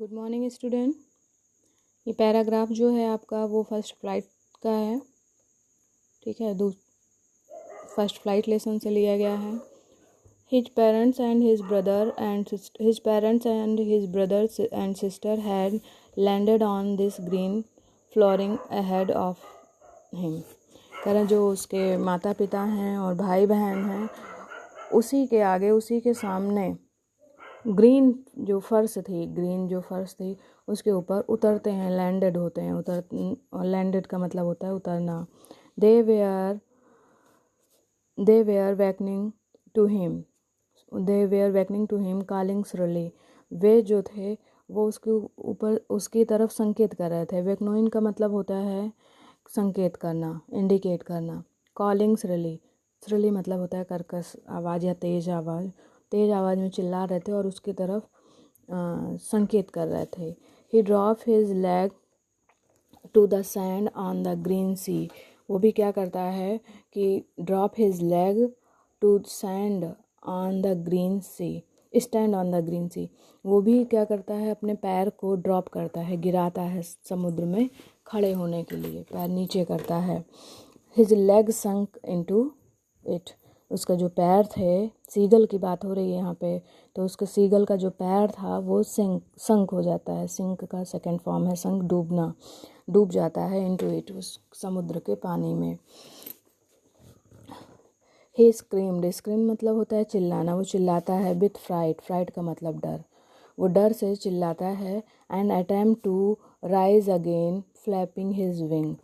Good morning student. ये paragraph जो है आपका वो फर्स्ट फ्लाइट का है, ठीक है। फर्स्ट फ्लाइट लेसन से लिया गया है। His parents and his brother and sister had landed on this green flooring ahead of him. कह रहे जो उसके माता पिता हैं और भाई बहन हैं, उसी के आगे, उसी के सामने ग्रीन जो फर्श थी उसके ऊपर उतरते हैं, लैंडेड होते हैं। लैंडेड का मतलब होता है उतरना। They were beckoning to him calling shrilly. वे जो थे वो उसके ऊपर उसकी तरफ संकेत कर रहे थे। वेकनोइन का मतलब होता है संकेत करना, इंडिकेट करना। कॉलिंग श्रली मतलब होता है कर्कश आवाज़ या तेज़ आवाज़ में चिल्ला रहे थे और उसकी तरफ संकेत कर रहे थे। He drop his leg to the sand on the green sea. वो भी क्या करता है कि drop his leg to sand on the green sea, stand on the green sea. वो भी क्या करता है, अपने पैर को ड्रॉप करता है, गिराता है समुद्र में खड़े होने के लिए, पैर नीचे करता है। His leg sunk into it. उसका जो पैर थे, सीगल की बात हो रही है यहाँ पे, तो उसके सीगल का जो पैर था वो संक हो जाता है। सिंक का सेकंड फॉर्म है संक, डूबना, डूब जाता है इनटू इट, उस समुद्र के पानी में। ही स्क्रीम मतलब होता है चिल्लाना, वो चिल्लाता है। विथ फ्राइट का मतलब डर, वो डर से चिल्लाता है। And attempt to rise again flapping his wing.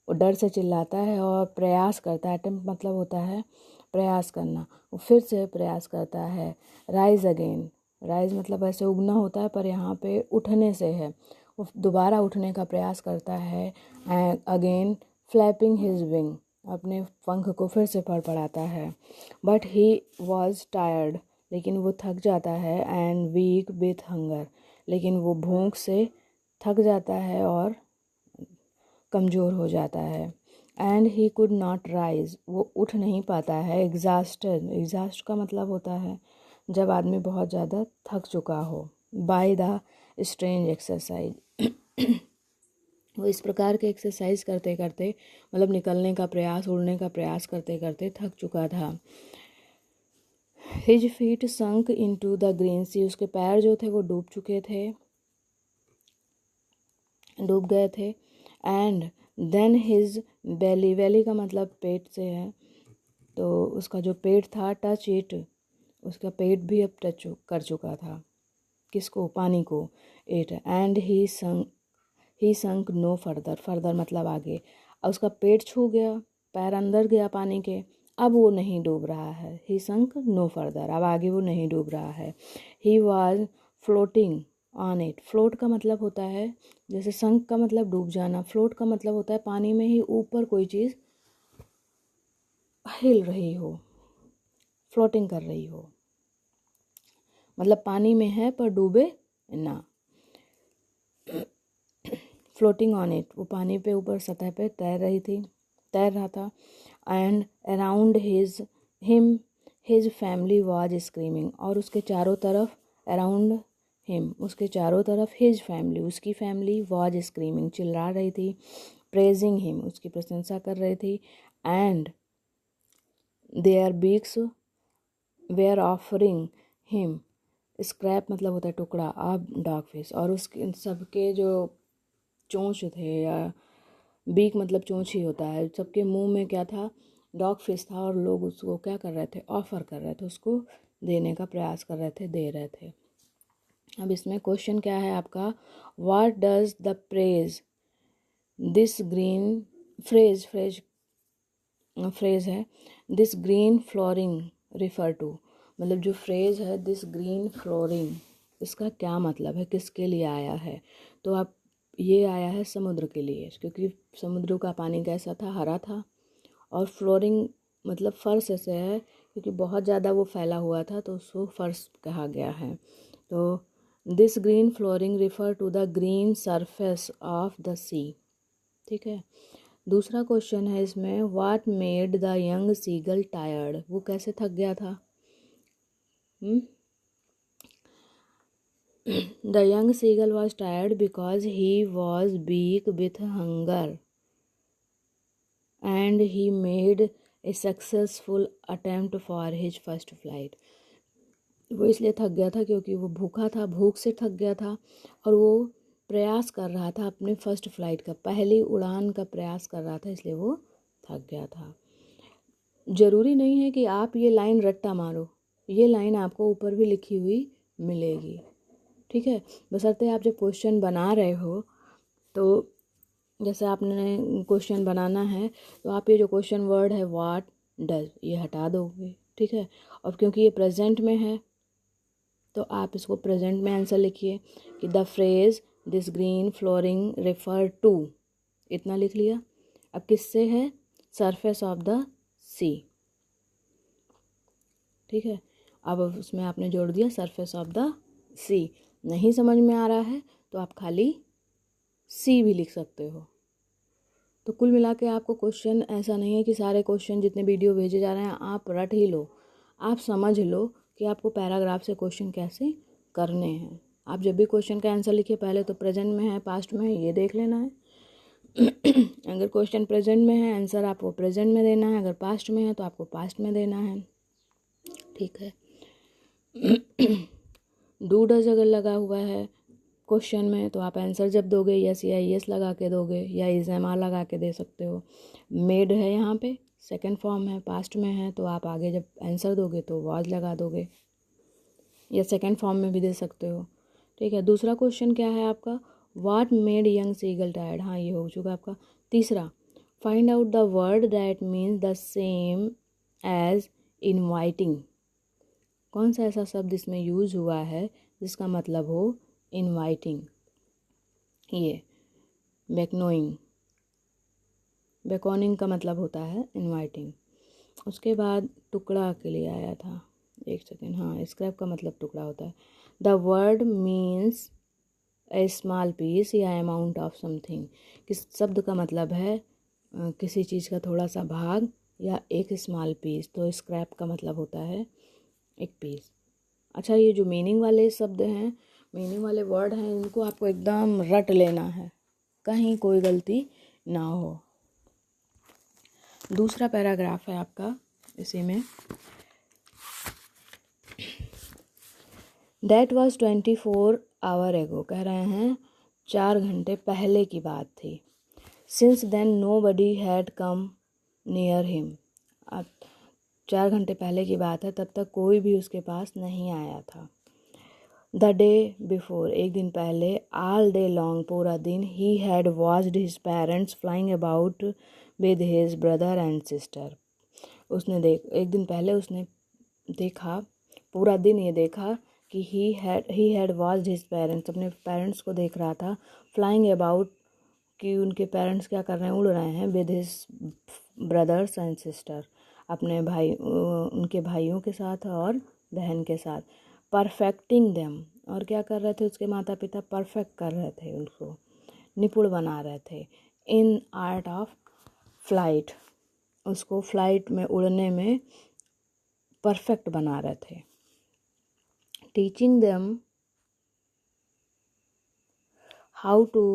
वो डर से चिल्लाता है और प्रयास करता है। अटेम्प्ट मतलब होता है प्रयास करना, वो फिर से प्रयास करता है। राइज अगेन, राइज मतलब ऐसे उगना होता है, पर यहाँ पे उठने से है, वो दोबारा उठने का प्रयास करता है। अगेन फ्लैपिंग हिज विंग, अपने पंख को फिर से फड़फड़ाता है। बट ही वॉज टायर्ड, लेकिन वो थक जाता है। एंड वीक विथ हंगर, लेकिन वो भूख से थक जाता है और कमज़ोर हो जाता है। And he could not rise, वो उठ नहीं पाता है। एग्जास्ट का मतलब होता है जब आदमी बहुत ज़्यादा थक चुका हो। बाय द स्ट्रेंज एक्सरसाइज, वो इस प्रकार के एक्सरसाइज करते करते, मतलब निकलने का प्रयास, उड़ने का प्रयास करते करते थक चुका था। His feet sunk into the green sea, उसके पैर जो थे वो डूब गए थे। एंड देन हिज बेली का मतलब पेट से है, तो उसका जो पेट था, टच इट, उसका पेट भी अब टच कर चुका था किसको, पानी को। It and he sunk no further मतलब आगे। अब उसका पेट छू गया, पैर अंदर गया पानी के, अब वो नहीं डूब रहा है। ही संक नो फर्दर, अब आगे वो नहीं डूब रहा है। He was floating on it. Float का मतलब होता है, जैसे संक का मतलब डूब जाना, फ्लोट का मतलब होता है पानी में ही ऊपर कोई चीज़ हिल रही हो, फ्लोटिंग कर रही हो, मतलब पानी में है पर डूबे ना। फ्लोटिंग ऑन इट, वो पानी पे ऊपर सतह पे तैर रहा था। And around his family was screaming, और उसके चारों तरफ, अराउंड हिम उसके चारों तरफ, हिज फैमिली उसकी फैमिली, वाज स्क्रीमिंग चिल्ला रही थी। प्रेजिंग हिम उसकी प्रशंसा कर रही थी। And their beaks were offering him, scrap मतलब होता है टुकड़ा, ऑफ डॉग फिश, और उसके सबके जो चोंच थे, या बीक मतलब चोंच ही होता है, सबके मुंह में क्या था, डॉग फिश था, और लोग उसको क्या कर रहे थे, ऑफर कर रहे थे, उसको देने का प्रयास कर रहे थे, दे रहे थे। अब इसमें क्वेश्चन क्या है आपका, what does the phrase this green phrase है, this green flooring refer to. मतलब जो फ्रेज है दिस ग्रीन फ्लोरिंग, इसका क्या मतलब है, किसके लिए आया है। तो आप, ये आया है समुद्र के लिए, क्योंकि समुद्र का पानी कैसा था, हरा था। और फ्लोरिंग मतलब फर्श से है, क्योंकि बहुत ज़्यादा वो फैला हुआ था तो उसको फर्श कहा गया है। तो this green flooring refer to the green surface of the sea, ठीक है। दूसरा क्वेश्चन है इसमें, what made the young seagull tired, वो कैसे थक गया था। The young seagull was tired because he was weak with hunger and he made a successful attempt for his first flight. वो इसलिए थक गया था क्योंकि वो भूखा था, भूख से थक गया था और वो प्रयास कर रहा था अपने फर्स्ट फ्लाइट का, पहली उड़ान का प्रयास कर रहा था, इसलिए वो थक गया था। ज़रूरी नहीं है कि आप ये लाइन रट्टा मारो, ये लाइन आपको ऊपर भी लिखी हुई मिलेगी, ठीक है। बशर्ते आप जब क्वेश्चन बना रहे हो तो जैसे आपने क्वेश्चन बनाना है तो आप ये जो क्वेश्चन वर्ड है व्हाट डज ये हटा दोगे, ठीक है। और क्योंकि ये प्रेजेंट में है तो आप इसको प्रेजेंट में आंसर लिखिए कि the phrase this green flooring refer to, इतना लिख लिया। अब किससे है? सरफेस ऑफ द सी, ठीक है। अब उसमें आपने जोड़ दिया सरफेस ऑफ द सी। नहीं समझ में आ रहा है तो आप खाली सी भी लिख सकते हो। तो कुल मिला के आपको क्वेश्चन ऐसा नहीं है कि सारे क्वेश्चन जितने वीडियो भेजे जा रहे हैं आप रट ही लो, आप समझ लो कि आपको पैराग्राफ से क्वेश्चन कैसे करने हैं। आप जब भी क्वेश्चन का आंसर लिखिए पहले तो प्रेजेंट में है पास्ट में है ये देख लेना है। अगर क्वेश्चन प्रेजेंट में है आंसर आपको प्रेजेंट में देना है, अगर पास्ट में है तो आपको पास्ट में देना है, ठीक है। डू डज अगर लगा हुआ है क्वेश्चन में तो आप आंसर जब दोगे यस या यस लगा के दोगे या इज एम आर लगा के दे सकते हो। मेड है यहाँ पे सेकंड फॉर्म है, पास्ट में है तो आप आगे जब आंसर दोगे तो वाज लगा दोगे या सेकंड फॉर्म में भी दे सकते हो, ठीक है। दूसरा क्वेश्चन क्या है आपका? What made young seagull tired, हाँ ये हो चुका आपका। तीसरा, find out the word that means the same as inviting, कौन सा ऐसा शब्द इसमें यूज हुआ है जिसका मतलब हो इनवाइटिंग? ये बेकनोइंग, बेकॉनिंग का मतलब होता है इनवाइटिंग। उसके बाद टुकड़ा के लिए आया था, एक सेकेंड, हाँ स्क्रैप का मतलब टुकड़ा होता है। The word means a small piece या अमाउंट ऑफ समथिंग, किस शब्द का मतलब है किसी चीज़ का थोड़ा सा भाग या एक स्मॉल पीस, तो स्क्रैप का मतलब होता है एक पीस। अच्छा ये जो मीनिंग वाले शब्द हैं, मीनिंग वाले वर्ड हैं, इनको आपको एकदम रट लेना है, कहीं कोई गलती ना हो। दूसरा पैराग्राफ है आपका इसी में, दैट वॉज 24 आवर एगो, कह रहे हैं 4 घंटे पहले की बात थी। Since then nobody had come near him, अब 4 घंटे पहले की बात है, तब तक कोई भी उसके पास नहीं आया था। द डे बिफोर, एक दिन पहले, ऑल डे लॉन्ग, पूरा दिन, he had watched his parents flying about with his brother and sister, उसने एक दिन पहले उसने देखा, पूरा दिन ये देखा कि he had watched his parents, अपने पेरेंट्स को देख रहा था, फ्लाइंग अबाउट, कि उनके पेरेंट्स क्या कर रहे हैं, उड़ रहे हैं, with his brothers and sister, अपने भाई उनके भाइयों के साथ और बहन के साथ, परफेक्टिंग देम, और क्या कर रहे थे उसके माता पिता? परफेक्ट कर रहे थे, उनको निपुण बना रहे थे, इन आर्ट ऑफ फ्लाइट, उसको फ्लाइट में उड़ने में परफेक्ट बना रहे थे। Teaching them how to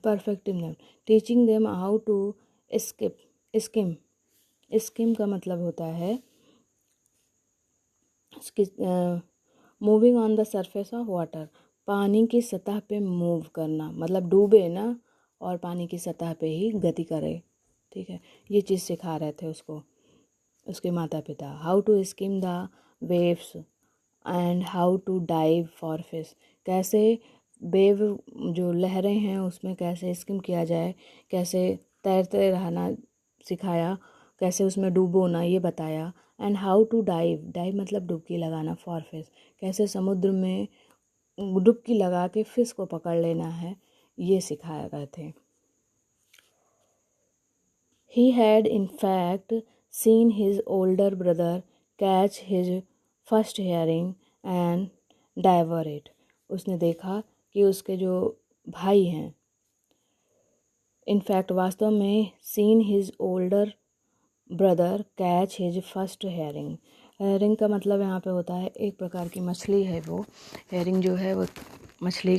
perfecting them, teaching them how to skim, skim का मतलब होता है moving on the surface of water, पानी की सतह पे मूव करना, मतलब डूबे ना और पानी की सतह पे ही गति करे, ठीक है। ये चीज़ सिखा रहे थे उसको उसके माता पिता। How to skim the waves and how to dive for fish, कैसे वेव जो लहरें हैं उसमें कैसे स्किम किया जाए, कैसे तैरते रहना सिखाया, कैसे उसमें डूबो ना ये बताया। And how to dive, dive मतलब डुबकी लगाना, फॉर फिश, कैसे समुद्र में डुबकी लगा के फिश को पकड़ लेना है, ये सिखाए गए थे। He had in fact seen his older brother catch his first herring and devour it, उसने देखा कि उसके जो भाई हैं, इनफैक्ट वास्तव में, seen his older brother catch his first herring. Herring का मतलब यहाँ पे होता है एक प्रकार की मछली है वो। हेरिंग जो है वो मछली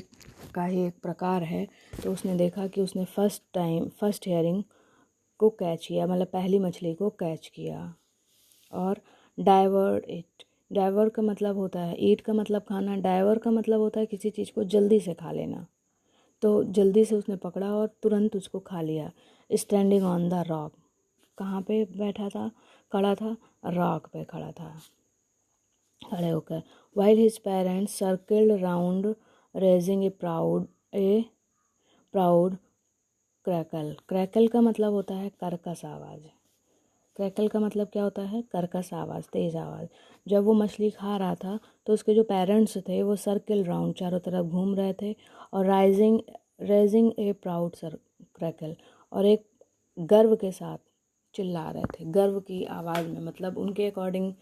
का ही एक प्रकार है। तो उसने देखा कि उसने फर्स्ट हेरिंग को कैच किया, मतलब पहली मछली को कैच किया। और डाइवर्ड इट, डाइवर का मतलब होता है, ईट का मतलब खाना, डाइवर का मतलब होता है किसी चीज़ को जल्दी से खा लेना। तो जल्दी से उसने पकड़ा और तुरंत उसको खा लिया। स्टैंडिंग ऑन द रॉक, कहाँ पे बैठा था, खड़ा था, रॉक पे खड़ा था खड़े होकर। While his parents circled round raising ए प्राउड क्रैकल। क्रैकल का मतलब होता है कर्कश आवाज़। क्रैकल का मतलब क्या होता है, कर्कश आवाज़, तेज़ आवाज़। जब वो मछली खा रहा था तो उसके जो पेरेंट्स थे वो सर्किल राउंड चारों तरफ घूम रहे थे और रेजिंग ए प्राउड क्रैकल, और एक गर्व के साथ चिल्ला रहे थे, गर्व की आवाज़ में, मतलब उनके अकॉर्डिंग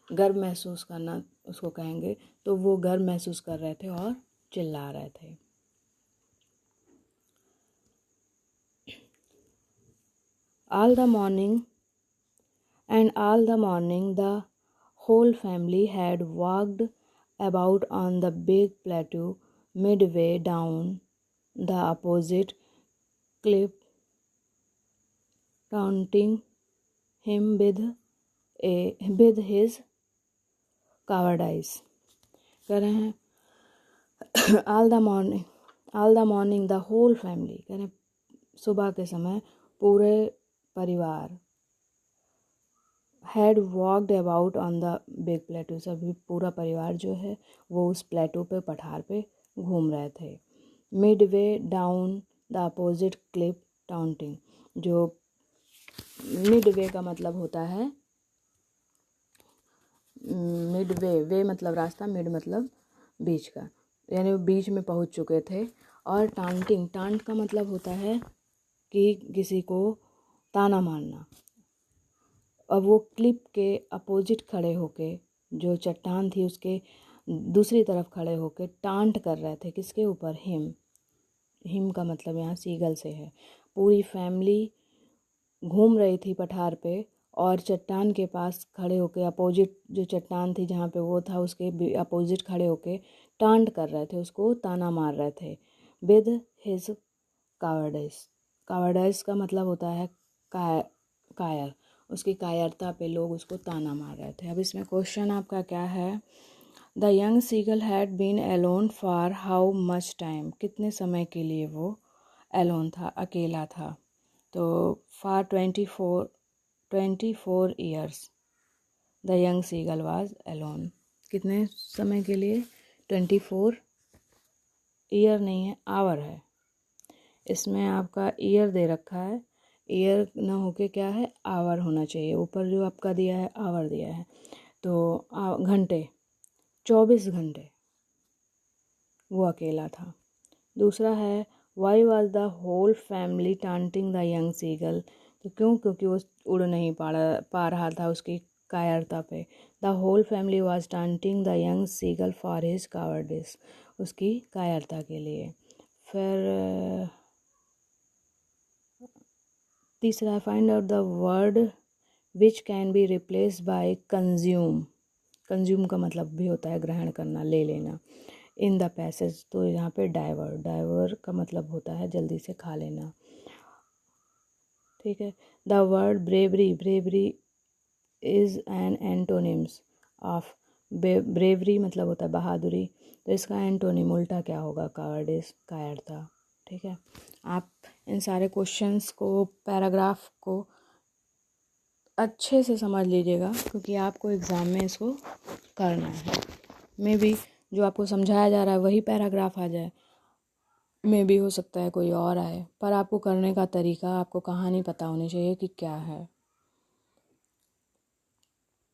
गर्व महसूस करना उसको कहेंगे। तो वो गर्व महसूस कर रहे थे और चिल्ला रहे थे। all the morning the whole family had walked about on the big plateau midway down the opposite cliff, taunting him with his cowardice। कह रहे हैं all the morning the whole family, कह रहे हैं सुबह के समय पूरे परिवार, had walked about on the big plateau, सभी पूरा परिवार जो है वो उस प्लेटो पे, पठार पे घूम रहे थे। Midway down the opposite cliff taunting, जो मिड वे का मतलब होता है, मिड वे मतलब रास्ता, मिड मतलब बीच का, यानी वो बीच में पहुंच चुके थे। और टांट का मतलब होता है कि किसी को ताना मारना। अब वो क्लिप के अपोजिट खड़े होके, जो चट्टान थी उसके दूसरी तरफ खड़े होके टांट कर रहे थे, किसके ऊपर, हिम का मतलब यहाँ सीगल से है। पूरी फैमिली घूम रही थी पठार पे और चट्टान के पास खड़े होके, अपोजिट जो चट्टान थी जहाँ पे वो था उसके अपोजिट खड़े होके टांट कर रहे थे, उसको ताना मार रहे थे। विद हिज कावर्डाइस का मतलब होता है कायर, उसकी कायरता पे लोग उसको ताना मार रहे थे। अब इसमें क्वेश्चन आपका क्या है, the young seagull had been alone for how much time, कितने समय के लिए वो एलोन था, अकेला था। तो for 24 years the young seagull was alone, कितने समय के लिए, 24 ईयर नहीं है, आवर है। इसमें आपका ईयर दे रखा है, ईयर ना होके क्या है, आवर होना चाहिए। ऊपर जो आपका दिया है आवर दिया है। तो घंटे, 24 घंटे वो अकेला था। दूसरा है why was the whole family taunting the young seagull, तो क्योंकि वो उड़ नहीं पा रहा था उसकी कायरता पे। The whole family was taunting the young seagull for his cowardice, उसकी कायरता के लिए। फिर तीसरा, find out the word which can be replace by consume. Consume का मतलब भी होता है ग्रहण करना, ले लेना। इन द पैसेज, तो यहाँ पे डाइवर का मतलब होता है जल्दी से खा लेना, ठीक है। The word bravery is an antonyms of bravery, मतलब होता है बहादुरी। तो इसका एंटोनिम उल्टा क्या होगा, कावर्डिस, कायरता, ठीक है। आप इन सारे क्वेश्चंस को, पैराग्राफ को अच्छे से समझ लीजिएगा, क्योंकि आपको एग्ज़ाम में इसको करना है। मे बी जो आपको समझाया जा रहा है वही पैराग्राफ आ जाए, मे भी हो सकता है कोई और आए, पर आपको करने का तरीका, आपको कहानी पता होनी चाहिए कि क्या है।